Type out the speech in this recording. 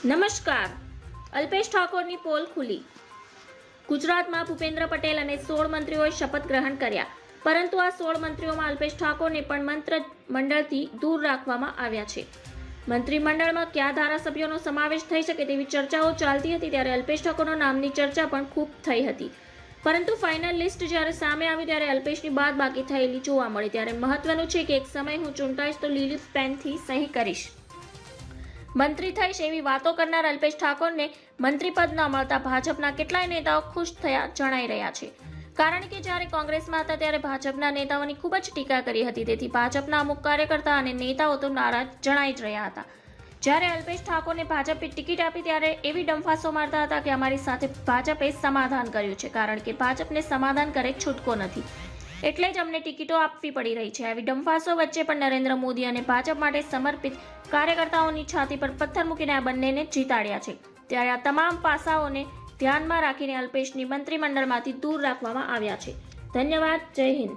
નમસ્કાર. અલ્પેશ ઠાકોરની પોલ ખુલી. ગુજરાતમાં ભૂપેન્દ્ર પટેલ અને 16 મંત્રીઓએ શપથ ગ્રહણ કર્યા, પરંતુ આ 16 મંત્રીઓમાં અલ્પેશ ઠાકોરને પણ મંત્રીમંડળથી દૂર રાખવામાં આવ્યા છે. મંત્રીમંડળમાં કયા ધારાસભ્યોનો સમાવેશ થઈ શકે તેવી ચર્ચાઓ ચાલતી હતી, ત્યારે અલ્પેશ ઠાકોરના નામની ચર્ચા પણ ખૂબ થઈ હતી. પરંતુ ફાઇનલ લિસ્ટ જ્યારે સામે આવી ત્યારે અલ્પેશની બાદ બાકી થયેલી જોવા મળી. ત્યારે મહત્વનું છે કે એક સમય હું ચૂંટાઈશ તો લીલી પેનથી સહી કરીશ, મંત્રી થઈશ એવી વાતો કરનાર અલ્પેશ ઠાકોરને મંત્રીપદ ન મળતા ભાજપના કેટલાય નેતાઓ ખુશ થયા જણાઈ રહ્યા છે. કારણ કે જ્યારે કોંગ્રેસમાં હતા ત્યારે ભાજપના નેતાઓની ખૂબ જ ટીકા કરી હતી. તેથી ભાજપના અમુક કાર્યકર્તા અને નેતાઓ તો નારાજ જણાઈ જ રહ્યા હતા. જ્યારે અલ્પેશ ઠાકોરને ભાજપે ટિકિટ આપી ત્યારે એવી ડંફાસો મારતા હતા કે અમારી સાથે ભાજપે સમાધાન કર્યું છે, કારણ કે ભાજપને સમાધાન કરે છૂટકો નથી, એટલે જ અમને ટિકિટો આપવી પડી રહી છે. આવી ડંફાસો વચ્ચે પણ નરેન્દ્ર મોદી અને ભાજપ માટે સમર્પિત કાર્યકર્તાઓની છાતી પર પથ્થર મૂકીને આ બંનેને જીતાડ્યા છે. ત્યારે આ તમામ પાસાઓને ધ્યાનમાં રાખીને અલ્પેશની મંત્રીમંડળમાંથી દૂર રાખવામાં આવ્યા છે. ધન્યવાદ. જય હિન્દ.